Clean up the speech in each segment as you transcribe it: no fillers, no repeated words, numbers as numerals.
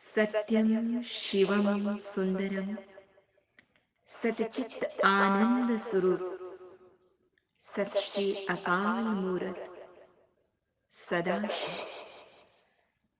सत्यम शिवम सुंदरम सतचित आनंद स्वरूप सत श्री अकाल मूरत सदाशिव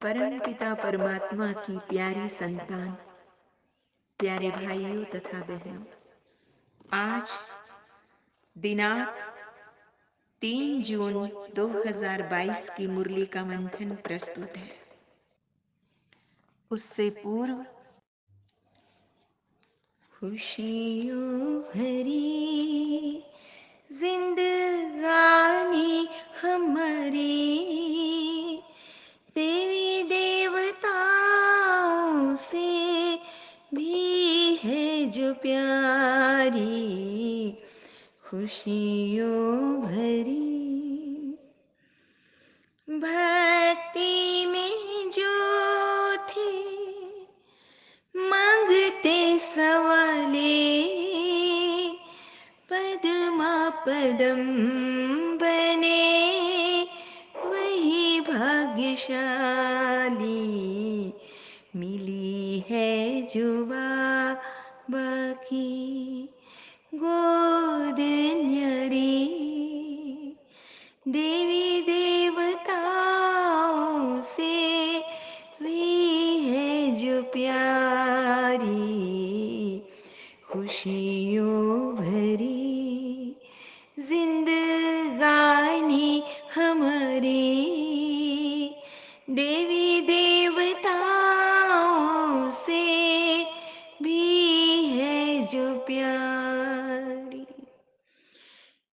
परम पिता परमात्मा की प्यारी संतान, प्यारे भाइयों तथा बहनों, आज दिनांक 3 जून 2022 की मुरली का मंथन प्रस्तुत है। उससे पूर्व खुशियों भरी जिंदगानी हमारी देवी देवताओं से भी है जो प्यारी, खुशियों भरी भक्ति में जो थे मांगते सवाले, पदमा पदम बने वही भाग्यशाली, मिली है जो बाबा की गोद न्यारी, देवी देवताओं से भी है जो प्यारी, खुशियों भरी जिंदगानी हमारी देवी देवताओं से भी है जो प्यारी,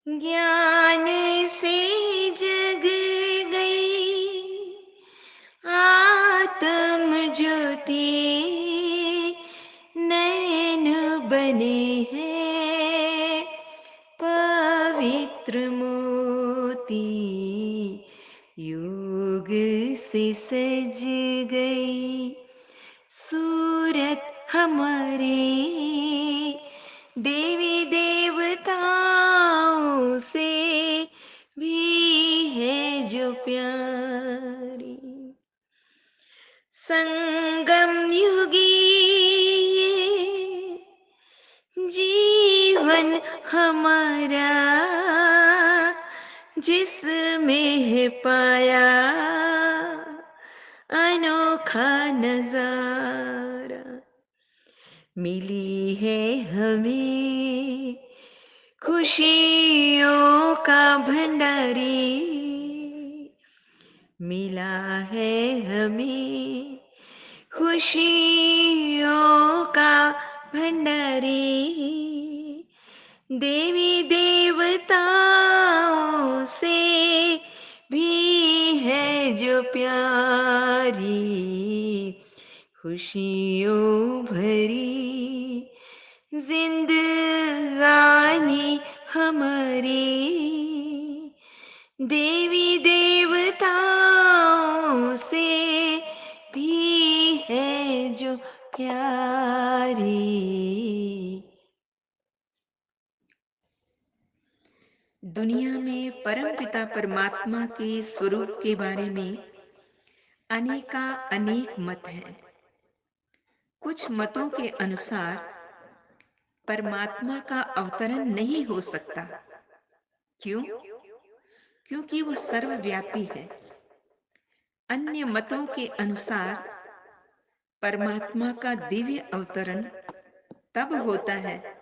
ज्ञान से जग गई आत्म ज्योति, नयन बने हैं पवित्र मोती, योग से सज गई सूरत हमारी देवी देवताओं से भी है जो प्यारी, संगम युगी जीवन हमारा जिसमें है पाया अनोखा नजारा, मिली है हमें खुशियों का भंडारी, मिला है हमें खुशियों का भंडारी, देवी देवताओं से भी है जो प्यारी, खुशियों भरी जिंदगानी हमारी देवी देवताओं से भी है जो प्यारी। दुनिया में परमपिता परमात्मा के स्वरूप के बारे में अनेक मत हैं। कुछ मतों के अनुसार परमात्मा का अवतरण नहीं हो सकता। क्यों? क्योंकि वह सर्वव्यापी है। अन्य मतों के अनुसार परमात्मा का दिव्य अवतरण तब होता है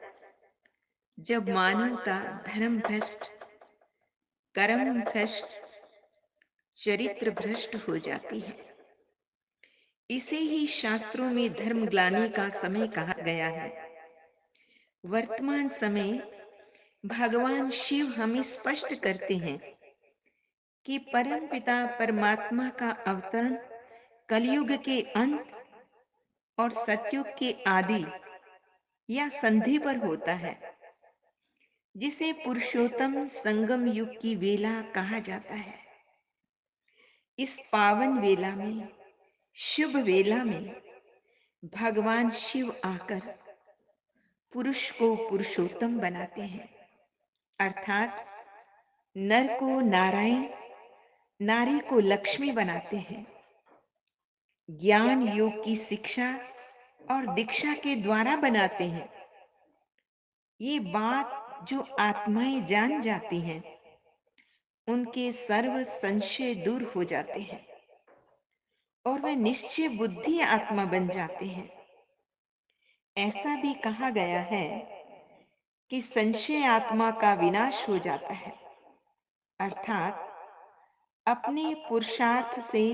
जब मानवता धर्म भ्रष्ट, कर्म भ्रष्ट, चरित्र भ्रष्ट हो जाती है। इसे ही शास्त्रों में धर्म ग्लानि का समय कहा गया है। वर्तमान समय भगवान शिव हमें स्पष्ट करते हैं कि परमपिता परमात्मा का अवतरण कलयुग के अंत और सतयुग के आदि या संधि पर होता है, जिसे पुरुषोत्तम संगम युग की वेला कहा जाता है। इस पावन वेला में, शुभ वेला में भगवान शिव आकर पुरुष को पुरुषोत्तम बनाते हैं, अर्थात नर को नारायण, नारी को लक्ष्मी बनाते हैं। ज्ञान योग की शिक्षा और दीक्षा के द्वारा बनाते हैं। ये बात जो आत्माएं जान जाती हैं, उनके सर्व संशय दूर हो जाते हैं और वे निश्चय बुद्धि आत्मा बन जाते हैं। ऐसा भी कहा गया है कि संशय आत्मा का विनाश हो जाता है, अर्थात अपने पुरुषार्थ से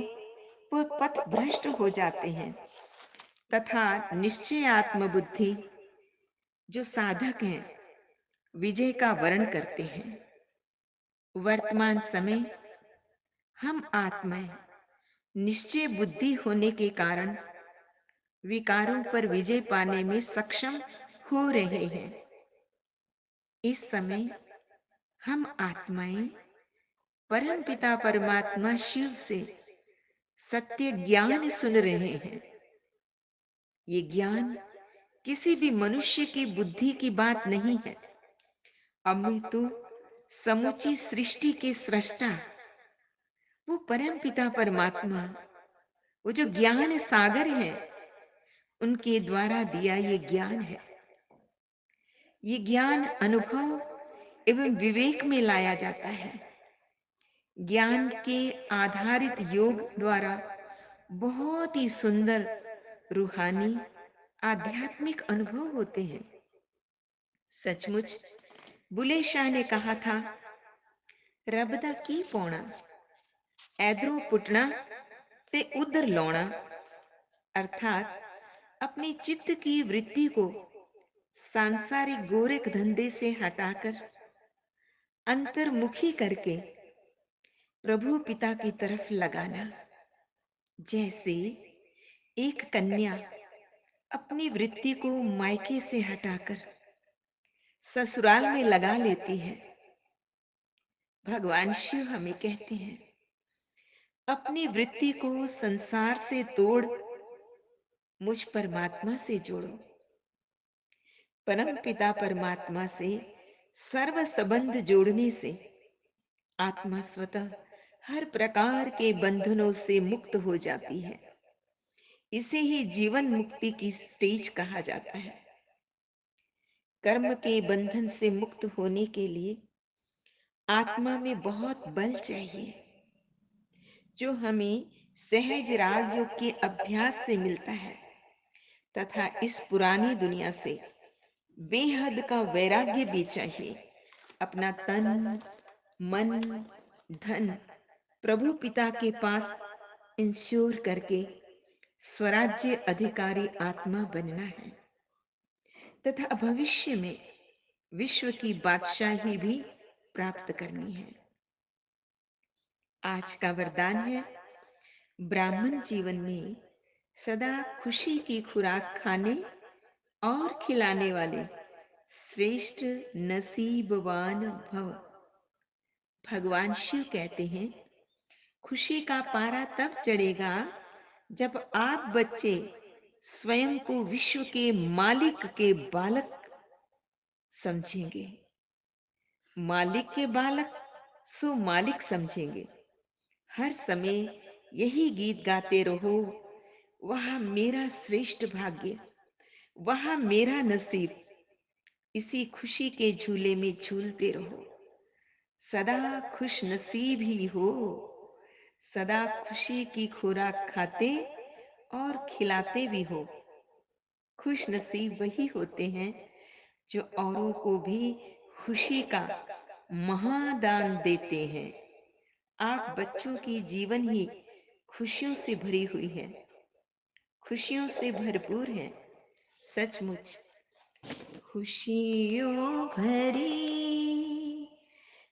वो पथ भ्रष्ट हो जाते हैं तथा निश्चय आत्मबुद्धि जो साधक हैं विजय का वर्ण करते हैं। वर्तमान समय हम आत्माएं निश्चय बुद्धि होने के कारण विकारों पर विजय पाने में सक्षम हो रहे हैं। इस समय हम आत्माएं परम पिता परमात्मा शिव से सत्य ज्ञान सुन रहे हैं। ये ज्ञान किसी भी मनुष्य की बुद्धि की बात नहीं है, अपितु समूची सृष्टि के सृष्टा वो परम पिता परमात्मा, वो जो ज्ञान सागर है, उनके द्वारा दिया ये ज्ञान है। ये ज्ञान अनुभव एवं विवेक में लाया जाता है। ज्ञान के आधारित योग द्वारा बहुत ही सुंदर रूहानी आध्यात्मिक अनुभव होते हैं। सचमुच बुले शाह ने कहा था, रब दा की पौना, ऐदरों पुटना ते उधर लौना, अर्थात अपनी चित्त की वृत्ति को सांसारिक गोरख धंधे से हटाकर अंतर्मुखी करके प्रभु पिता की तरफ लगाना। जैसे एक कन्या अपनी वृत्ति को मायके से हटाकर ससुराल में लगा लेती है, भगवान शिव हमें कहते हैं, अपनी वृत्ति को संसार से तोड़ मुझ परमात्मा से जोड़ो। परम पिता परमात्मा से सर्व संबंध जोड़ने से आत्मा स्वतः हर प्रकार के बंधनों से मुक्त हो जाती है। इसे ही जीवन मुक्ति की स्टेज कहा जाता है। कर्म के बंधन से मुक्त होने के लिए आत्मा में बहुत बल चाहिए, जो हमें सहज राग योग के अभ्यास से मिलता है तथा इस पुरानी दुनिया से बेहद का वैराग्य भी चाहिए। अपना तन, मन, धन प्रभु पिता के पास इंश्योर करके स्वराज्य अधिकारी आत्मा बनना है तथा भविष्य में विश्व की बादशाही भी प्राप्त करनी है। आज का वरदान है, ब्राह्मण जीवन में सदा खुशी की खुराक खाने और खिलाने वाले श्रेष्ठ नसीबवान भव। भगवान शिव कहते हैं, खुशी का पारा तब चढ़ेगा जब आप बच्चे स्वयं को विश्व के मालिक के बालक समझेंगे। मालिक के बालक सो मालिक समझेंगे। हर समय यही गीत गाते रहो, वह मेरा श्रेष्ठ भाग्य, वह मेरा नसीब। इसी खुशी के झूले में झूलते रहो। सदा खुश नसीब ही हो, सदा खुशी की खुराक खाते और खिलाते भी हो। खुश नसीब वही होते हैं जो औरों को भी खुशी का महादान देते हैं। आप बच्चों की जीवन ही खुशियों से भरी हुई है, खुशियों से भरपूर है। सचमुच खुशियों भरी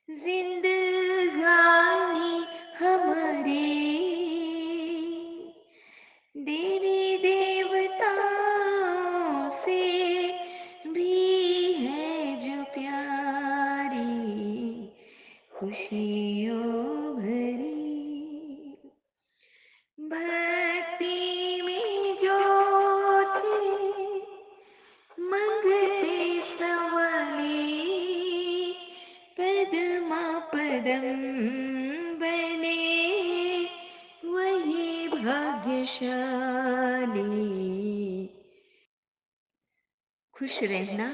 जिंदगानी हमारी, देवी देवताओं से भी है जो प्यारी, खुशियों भरी। भक्ति में जो थे मंगते संवाले, पद्मा पदम बने भाग्यशाली। खुश रहना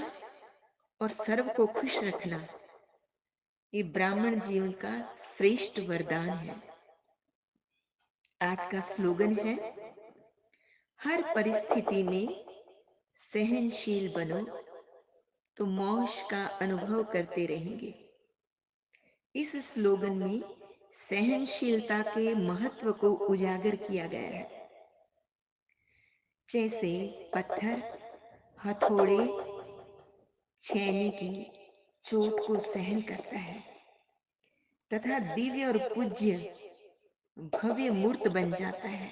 और सर्व को खुश रखना, ये ब्राह्मण जीवन का श्रेष्ठ वरदान है। आज का स्लोगन है, हर परिस्थिति में सहनशील बनो तो मौज का अनुभव करते रहेंगे। इस स्लोगन में सहनशीलता के महत्व को उजागर किया गया है। जैसे पत्थर हथौड़े छेनी की चोट को सहन करता है तथा दिव्य और पूज्य भव्य मूर्त बन जाता है,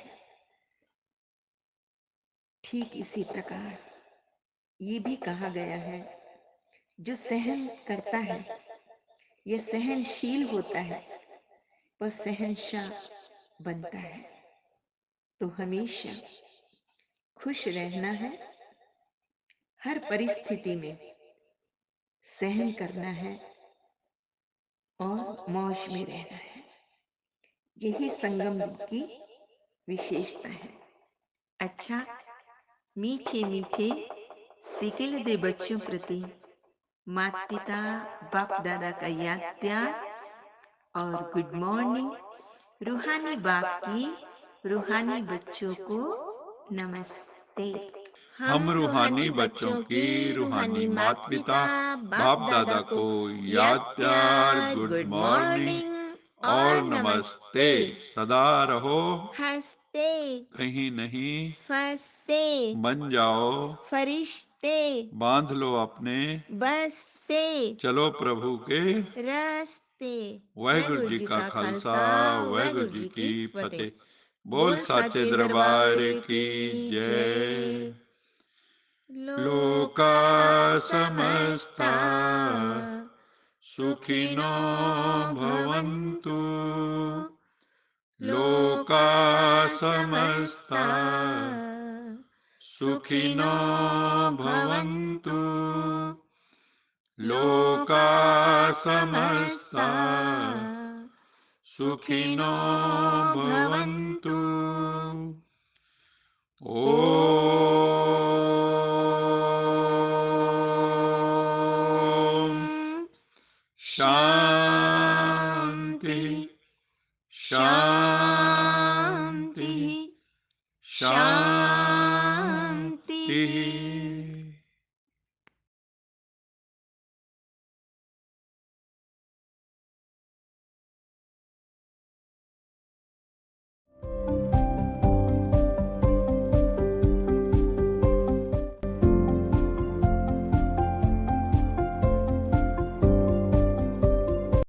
ठीक इसी प्रकार ये भी कहा गया है, जो सहन करता है यह सहनशील होता है, वह सहनशाह बनता है। तो हमेशा खुश रहना है, हर परिस्थिति में सहन करना है और मौज में रहना है। यही संगम युग की विशेषता है। अच्छा, मीठे मीठे सिकेल दे बच्चों प्रति माता पिता बाप दादा का याद प्यार और गुड मॉर्निंग। रूहानी बाप की रूहानी बच्चों को नमस्ते। हम रूहानी बच्चों की रूहानी माता पिता बाप दादा को याद प्यार, गुड मॉर्निंग और नमस्ते। सदा रहो हंसते कहीं नहीं फंसते बन जाओ फरिश्ते बांध लो अपने बसते चलो प्रभु के रास्ते। वाहिगुरु जी का खालसा वाहिगुरु जी की फतेह। बोल साचे दरबार की जय। लोका समस्ता सुखिनो भवन्तु। लोका समस्ता सुखिनो भवन्तु। लोका समस्ता सुखिनो भवन्तु। ओम शांति शांति शांति।